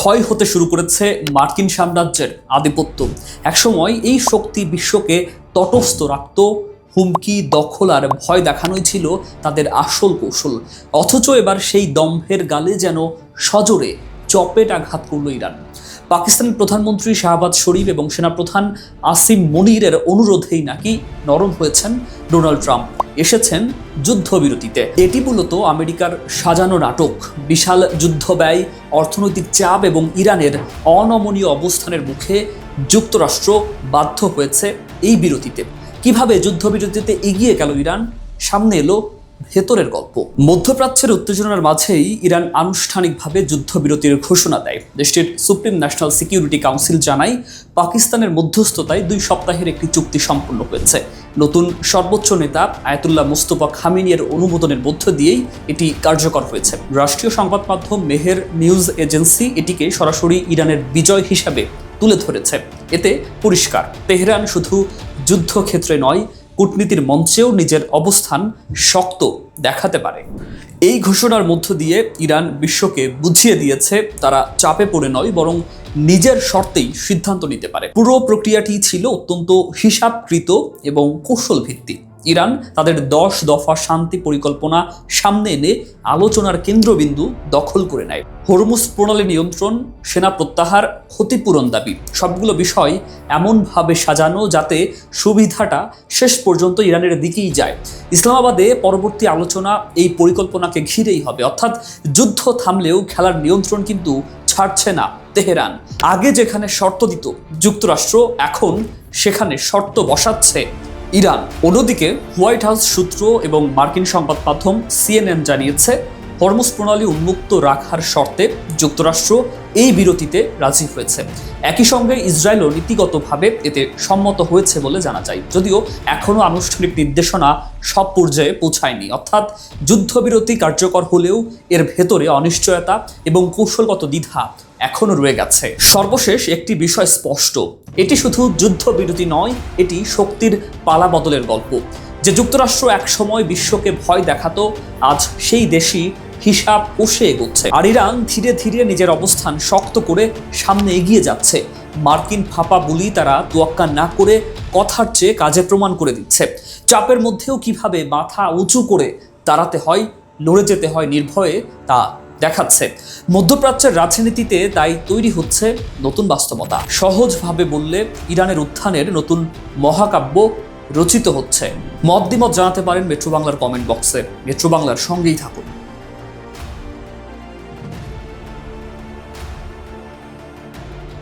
ক্ষয় হতে শুরু করেছে মার্কিন সাম্রাজ্যের আধিপত্য। একসময় এই শক্তি বিশ্বকে তটস্থ রাখত, হুমকি, দখল আর ভয় দেখানোই ছিল তাদের আসল কৌশল। অথচ এবার সেই দম্ভের গালে যেন সজোরে চপেট আঘাত করল ইরান। পাকিস্তানের প্রধানমন্ত্রী শাহবাজ শরীফ এবং সেনাপ্রধান আসিম মনিরের অনুরোধেই নাকি নরম হয়েছেন ডোনাল্ড ট্রাম্প, এসেছেন যুদ্ধবিরতিতে। এটি মূলত আমেরিকার সাজানো নাটক। বিশাল যুদ্ধ ব্যয়, অর্থনৈতিক চাপ এবং ইরানের অনমনীয় অবস্থানের মুখে যুক্তরাষ্ট্র বাধ্য হয়েছে এই বিরতিতে। কিভাবে যুদ্ধবিরতিতে এগিয়ে গেল ইরান, সামনে এলো ভেতরের গল্প। মধ্যপ্রাচ্যের উত্তেজনার মাঝেই ইরান আনুষ্ঠানিকভাবে যুদ্ধবিরতির ঘোষণা দেয়। দেশটির সুপ্রিম ন্যাশনাল সিকিউরিটি কাউন্সিল জানায়, পাকিস্তানের মধ্যস্থতায় 2 সপ্তাহের একটি চুক্তি সম্পন্ন হয়েছে। নতুন সর্বোচ্চ নেতা আয়াতুল্লাহ মুস্তফা খামেনির অনুমোদনের মধ্য দিয়েই এটি কার্যকর হয়েছে। রাষ্ট্রীয় সংবাদ মাধ্যম মেহের নিউজ এজেন্সি এটিকে সরাসরি ইরানের বিজয় হিসাবে তুলে ধরেছে। এতে পরিষ্কার, তেহরান শুধু যুদ্ধক্ষেত্রে নয়, কূটনীতির মঞ্চেও নিজের অবস্থান শক্ত দেখাতে পারে। এই ঘোষণার মধ্য দিয়ে ইরান বিশ্বকে বুঝিয়ে দিয়েছে তারা চাপে পড়ে নয়, বরং নিজের শর্তেই সিদ্ধান্ত নিতে পারে। পুরো প্রক্রিয়াটি ছিল অত্যন্ত হিসাবকৃত এবং কৌশল ভিত্তিক। ইরান তাদের 10 দফা শান্তি পরিকল্পনা সামনে এনে আলোচনার কেন্দ্রবিন্দু দখল করে নেয়। হরমুজ প্রণালী নিয়ন্ত্রণ, সেনা প্রত্যাহার, ক্ষতিপূরণ দাবি, সবগুলো বিষয় এমনভাবে সাজানো যাতে সুবিধাটা শেষ পর্যন্ত ইরানের দিকেই যায়। ইসলামাবাদে পরবর্তী আলোচনা এই পরিকল্পনাকে ঘিরেই হবে, অর্থাৎ যুদ্ধ থামলেও খেলার নিয়ন্ত্রণ কিন্তু ছাড়ছে না তেহরান। আগে যেখানে শর্ত দিত যুক্তরাষ্ট্র, এখন সেখানে শর্ত বসাচ্ছে ইরান। অন্যদিকে হোয়াইট হাউস সূত্র এবং মার্কিন সংবাদ মাধ্যম CNN জানিয়েছে, হরমুজ প্রণালী উন্মুক্ত রাখার শর্তে যুক্তরাষ্ট্র এই বিরতিতে রাজি হয়েছে। একই সঙ্গে ইসরায়েলও নীতিগতভাবে এতে সম্মত হয়েছে বলে জানা যায়, যদিও এখনও আনুষ্ঠানিক নির্দেশনা সব পর্যায়ে পৌঁছায়নি। অর্থাৎ যুদ্ধবিরতি কার্যকর হলেও এর ভেতরে অনিশ্চয়তা এবং কৌশলগত দ্বিধা এখনও রয়ে গেছে। সর্বশেষ একটি বিষয় স্পষ্ট, এটি শুধু যুদ্ধবিরতি নয়, এটি শক্তির পালা বদলের গল্প। যে যুক্তরাষ্ট্র একসময় বিশ্বকে ভয় দেখাতো, আজ সেই দেশই হিসাব কষে এগোচ্ছে। আর ইরান ধীরে ধীরে নিজের অবস্থান শক্ত করে সামনে এগিয়ে যাচ্ছে। মার্কিন ফাঁপা বুলি তারা তোয়াক্কা না করে কথার চেয়ে কাজে প্রমাণ করে দিচ্ছে। চাপের মধ্যেও কিভাবে মাথা উঁচু করে দাঁড়াতে হয়, লড়ে যেতে হয় নির্ভয়ে, তা দেখাচ্ছে। মধ্যপ্রাচ্যের রাজনীতিতে তাই তৈরি হচ্ছে নতুন বাস্তবতা। সহজভাবে বললে ইরানের উত্থানের নতুন মহাকাব্য রচিত হচ্ছে। মত দ্বিমত জানাতে পারেন মেট্রো বাংলার কমেন্ট বক্সে। মেট্রো বাংলার সঙ্গেই থাকুন।